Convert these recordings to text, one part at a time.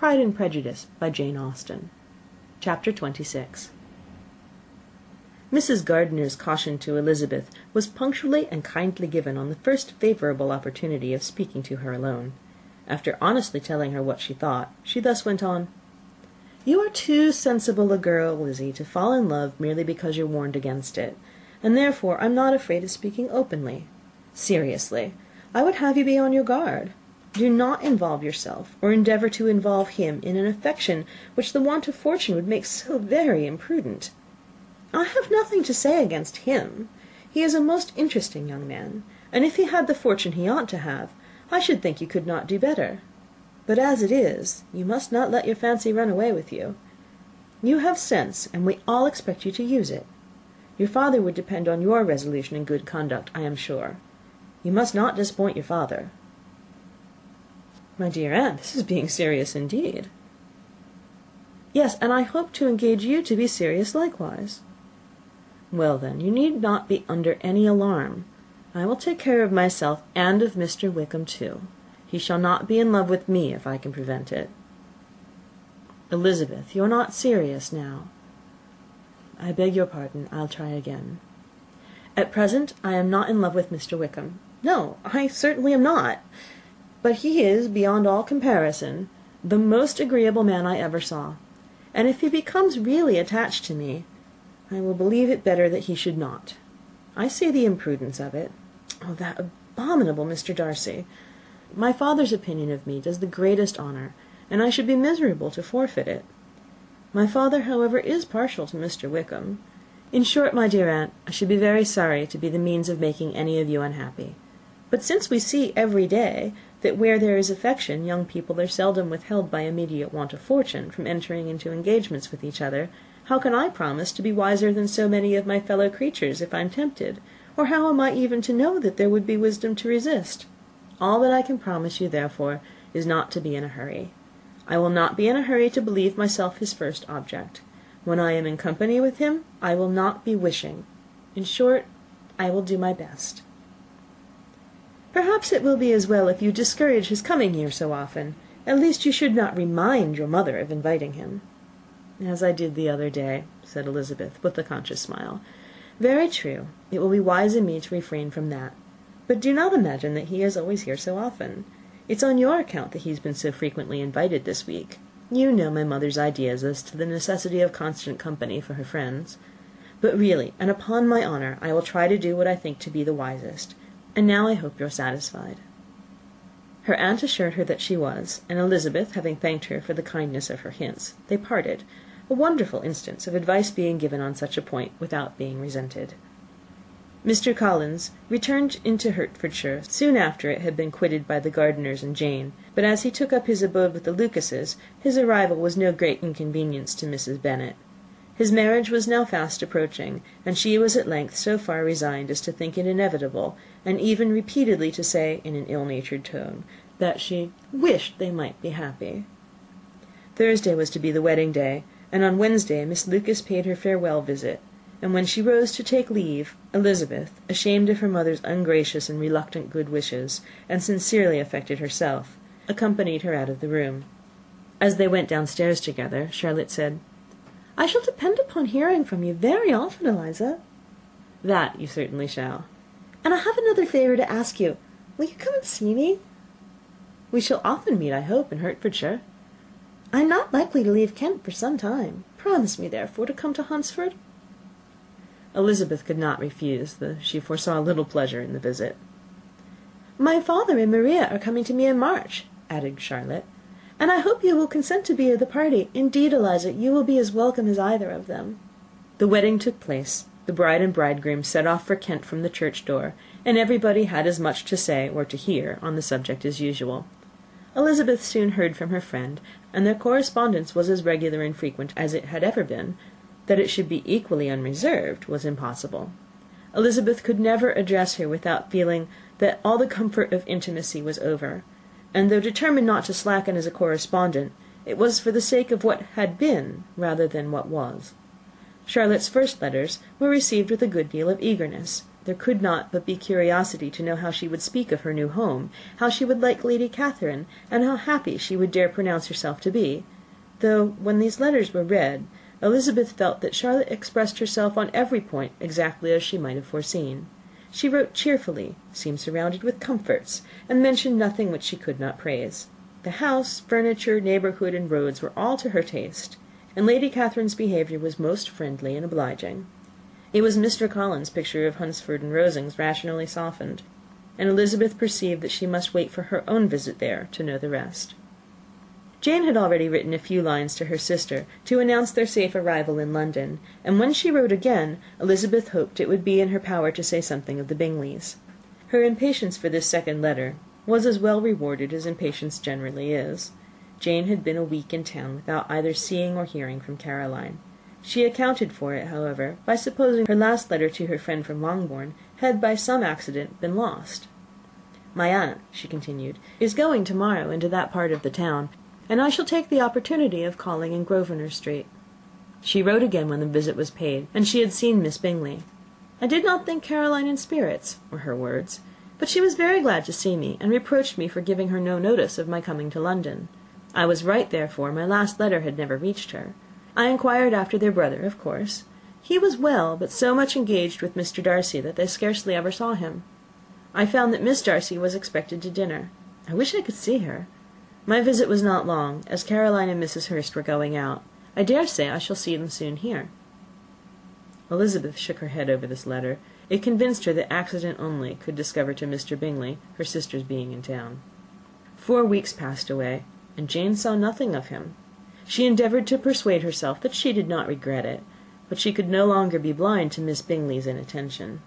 Pride and Prejudice by Jane Austen. Chapter 26. Mrs. Gardiner's caution to Elizabeth was punctually and kindly given on the first favourable opportunity of speaking to her alone. After honestly telling her what she thought, she thus went on: "You are too sensible a girl, Lizzie, to fall in love merely because you're warned against it, and therefore I'm not afraid of speaking openly. Seriously, I would have you be on your guard. Do not involve yourself, or endeavour to involve him, in an affection which the want of fortune would make so very imprudent. I have nothing to say against him. He is a most interesting young man, and if he had the fortune he ought to have, I should think you could not do better. But as it is, you must not let your fancy run away with you. You have sense, and we all expect you to use it. Your father would depend on your resolution and good conduct, I am sure. You must not disappoint your father." "My dear aunt, this is being serious indeed." "Yes, and I hope to engage you to be serious likewise." "Well, then, you need not be under any alarm. I will take care of myself, and of Mr. Wickham too. He shall not be in love with me if I can prevent it." "Elizabeth, you are not serious now." "I beg your pardon. I'll try again. At present I am not in love with Mr. Wickham. No, I certainly am not. But he is, beyond all comparison, the most agreeable man I ever saw, and if he becomes really attached to me, I will believe it better that he should not. I see the imprudence of it. Oh, that abominable Mr. Darcy! My father's opinion of me does the greatest honour, and I should be miserable to forfeit it. My father, however, is partial to Mr. Wickham. In short, my dear aunt, I should be very sorry to be the means of making any of you unhappy. But since we see every day that where there is affection, young people are seldom withheld by immediate want of fortune from entering into engagements with each other, how can I promise to be wiser than so many of my fellow creatures if I am tempted? Or how am I even to know that there would be wisdom to resist? All that I can promise you, therefore, is not to be in a hurry. I will not be in a hurry to believe myself his first object. When I am in company with him, I will not be wishing. In short, I will do my best. Perhaps it will be as well if you discourage his coming here so often. At least you should not remind your mother of inviting him." "As I did the other day," said Elizabeth, with a conscious smile. "Very true. It will be wise in me to refrain from that. But do not imagine that he is always here so often. It's on your account that he has been so frequently invited this week. You know my mother's ideas as to the necessity of constant company for her friends. But really, and upon my honour, I will try to do what I think to be the wisest. And now I hope you're satisfied." Her aunt assured her that she was, and Elizabeth, having thanked her for the kindness of her hints, they parted, a wonderful instance of advice being given on such a point without being resented. Mr. Collins returned into Hertfordshire soon after it had been quitted by the Gardiners and Jane, but as he took up his abode with the Lucases, his arrival was no great inconvenience to Mrs. Bennet. His marriage was now fast approaching, and she was at length so far resigned as to think it inevitable, and even repeatedly to say, in an ill-natured tone, that she wished they might be happy. Thursday was to be the wedding day, and on Wednesday Miss Lucas paid her farewell visit, and when she rose to take leave, Elizabeth, ashamed of her mother's ungracious and reluctant good wishes, and sincerely affected herself, accompanied her out of the room. As they went downstairs together, Charlotte said, "I shall depend upon hearing from you very often, Eliza." "That you certainly shall." "And I have another favour to ask you. Will you come and see me?" "We shall often meet, I hope, in Hertfordshire." "I am not likely to leave Kent for some time. Promise me, therefore, to come to Hunsford." Elizabeth could not refuse, though she foresaw little pleasure in the visit. "My father and Maria are coming to me in March," added Charlotte, "and I hope you will consent to be of the party. Indeed, Eliza, you will be as welcome as either of them." The wedding took place. The bride and bridegroom set off for Kent from the church door, and everybody had as much to say or to hear on the subject as usual. Elizabeth soon heard from her friend, and their correspondence was as regular and frequent as it had ever been. That it should be equally unreserved was impossible. Elizabeth could never address her without feeling that all the comfort of intimacy was over, and though determined not to slacken as a correspondent, it was for the sake of what had been rather than what was. Charlotte's first letters were received with a good deal of eagerness, There could not but be curiosity to know how she would speak of her new home, how she would like Lady Catherine, and how happy she would dare pronounce herself to be, though, when these letters were read, Elizabeth felt that Charlotte expressed herself on every point exactly as she might have foreseen. She wrote cheerfully, seemed surrounded with comforts, and mentioned nothing which she could not praise. The house, furniture, neighbourhood, and roads were all to her taste, and Lady Catherine's behaviour was most friendly and obliging. It was Mr. Collins's picture of Hunsford and Rosings rationally softened, and Elizabeth perceived that she must wait for her own visit there to know the rest. Jane had already written a few lines to her sister to announce their safe arrival in London, and when she wrote again, Elizabeth hoped it would be in her power to say something of the Bingleys. Her impatience for this second letter was as well rewarded as impatience generally is. Jane had been a week in town without either seeing or hearing from Caroline. She accounted for it, however, by supposing her last letter to her friend from Longbourn had by some accident been lost. "My aunt," she continued, "is going to-morrow into that part of the town, and I shall take the opportunity of calling in Grosvenor Street." She wrote again when the visit was paid, and she had seen Miss Bingley. "I did not think Caroline in spirits," were her words, "but she was very glad to see me, and reproached me for giving her no notice of my coming to London. I was right, therefore my last letter had never reached her. I inquired after their brother, of course. He was well, but so much engaged with Mr. Darcy that they scarcely ever saw him. I found that Miss Darcy was expected to dinner. I wish I could see her. My visit was not long, as Caroline and Mrs. Hurst were going out. I dare say I shall see them soon here." Elizabeth shook her head over this letter. It convinced her that accident only could discover to Mr. Bingley her sister's being in town. 4 weeks passed away, and Jane saw nothing of him. She endeavoured to persuade herself that she did not regret it, but she could no longer be blind to Miss Bingley's inattention.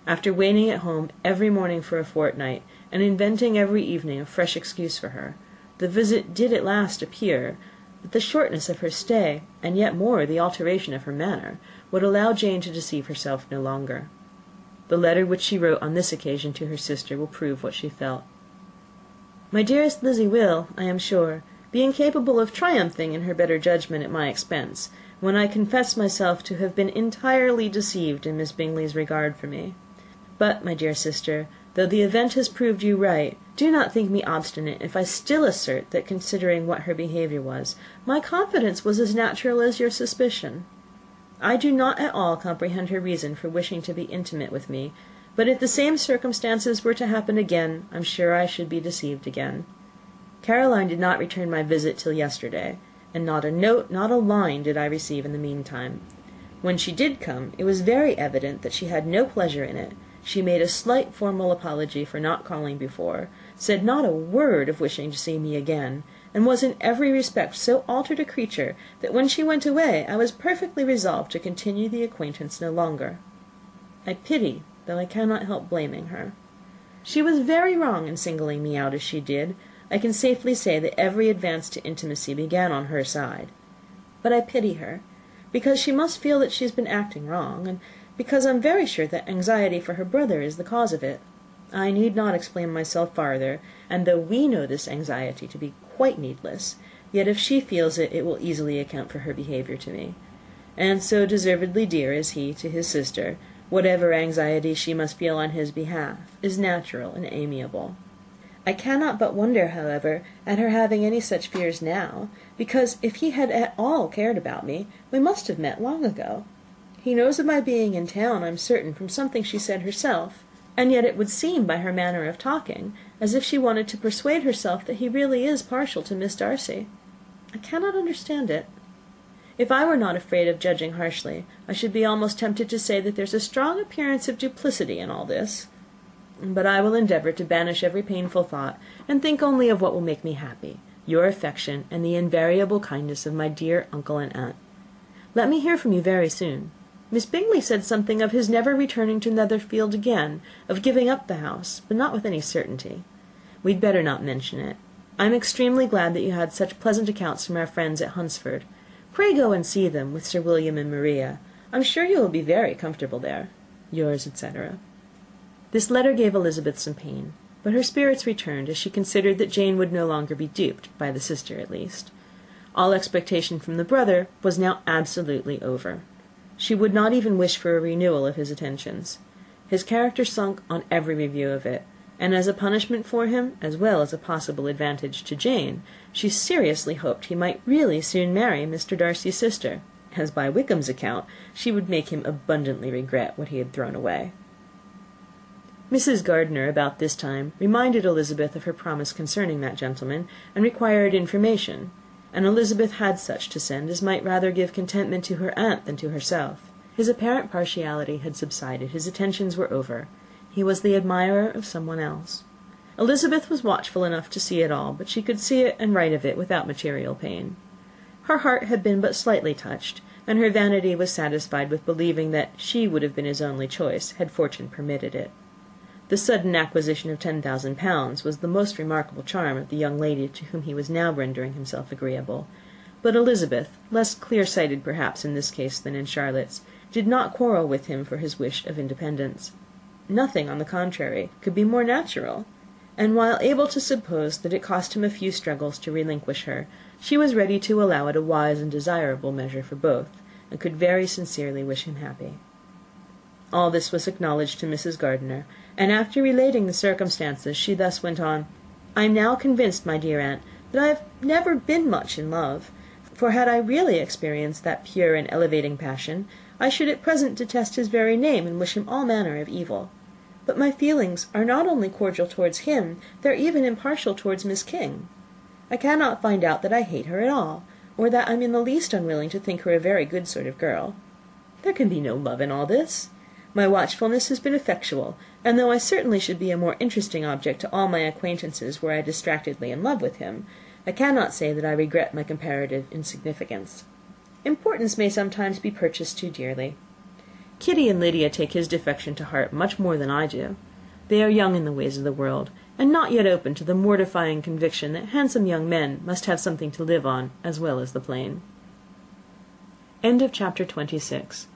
After waiting at home every morning for a fortnight, and inventing every evening a fresh excuse for her, the visit did at last appear, but the shortness of her stay, and yet more the alteration of her manner, would allow Jane to deceive herself no longer. The letter which she wrote on this occasion to her sister will prove what she felt. "My dearest Lizzie will, I am sure, be incapable of triumphing in her better judgment at my expense, when I confess myself to have been entirely deceived in Miss Bingley's regard for me. But, my dear sister, though the event has proved you right, do not think me obstinate if I still assert that, considering what her behaviour was, my confidence was as natural as your suspicion. I do not at all comprehend her reason for wishing to be intimate with me, but if the same circumstances were to happen again, I am sure I should be deceived again. Caroline did not return my visit till yesterday, and not a note, not a line did I receive in the meantime. When she did come, it was very evident that she had no pleasure in it. She made a slight formal apology for not calling before, said not a word of wishing to see me again, and was in every respect so altered a creature that when she went away I was perfectly resolved to continue the acquaintance no longer. I pity, though I cannot help blaming her. She was very wrong in singling me out as she did. I can safely say that every advance to intimacy began on her side. But I pity her, because she must feel that she has been acting wrong, and because I am very sure that anxiety for her brother is the cause of it. I need not explain myself farther, and though we know this anxiety to be quite needless, yet if she feels it, it will easily account for her behaviour to me. And so deservedly dear is he to his sister, whatever anxiety she must feel on his behalf is natural and amiable. I cannot but wonder, however, at her having any such fears now, because if he had at all cared about me, we must have met long ago. He knows of my being in town, I'm certain, from something she said herself, and yet it would seem by her manner of talking as if she wanted to persuade herself that he really is partial to Miss Darcy. I cannot understand it. If I were not afraid of judging harshly, I should be almost tempted to say that there's a strong appearance of duplicity in all this. But I will endeavour to banish every painful thought, and think only of what will make me happy, your affection, and the invariable kindness of my dear uncle and aunt. Let me hear from you very soon. Miss Bingley said something of his never returning to Netherfield again, of giving up the house, but not with any certainty. We'd better not mention it. I am extremely glad that you had such pleasant accounts from our friends at Hunsford. Pray go and see them, with Sir William and Maria. I am sure you will be very comfortable there. Yours, etc. This letter gave Elizabeth some pain, but her spirits returned as she considered that Jane would no longer be duped, by the sister at least. All expectation from the brother was now absolutely over. She would not even wish for a renewal of his attentions. His character sunk on every review of it, and as a punishment for him, as well as a possible advantage to Jane, she seriously hoped he might really soon marry Mr. Darcy's sister, as by Wickham's account she would make him abundantly regret what he had thrown away. Mrs. Gardiner, about this time, reminded Elizabeth of her promise concerning that gentleman, and required information, and Elizabeth had such to send as might rather give contentment to her aunt than to herself. His apparent partiality had subsided, his attentions were over. He was the admirer of some one else. Elizabeth was watchful enough to see it all, but she could see it and write of it without material pain. Her heart had been but slightly touched, and her vanity was satisfied with believing that she would have been his only choice, had fortune permitted it. The sudden acquisition of £10,000 was the most remarkable charm of the young lady to whom he was now rendering himself agreeable. But Elizabeth, less clear-sighted perhaps in this case than in Charlotte's, did not quarrel with him for his wish of independence. Nothing, on the contrary, could be more natural, and while able to suppose that it cost him a few struggles to relinquish her, she was ready to allow it a wise and desirable measure for both, and could very sincerely wish him happy. All this was acknowledged to Mrs. Gardiner, and after relating the circumstances, she thus went on: "I am now convinced, my dear aunt, that I have never been much in love, for had I really experienced that pure and elevating passion, I should at present detest his very name, and wish him all manner of evil. But my feelings are not only cordial towards him, they are even impartial towards Miss King. I cannot find out that I hate her at all, or that I am in the least unwilling to think her a very good sort of girl. There can be no love in all this. My watchfulness has been effectual, and though I certainly should be a more interesting object to all my acquaintances were I distractedly in love with him, I cannot say that I regret my comparative insignificance. Importance may sometimes be purchased too dearly. Kitty and Lydia take his defection to heart much more than I do. They are young in the ways of the world, and not yet open to the mortifying conviction that handsome young men must have something to live on as well as the plain." Chapter 26.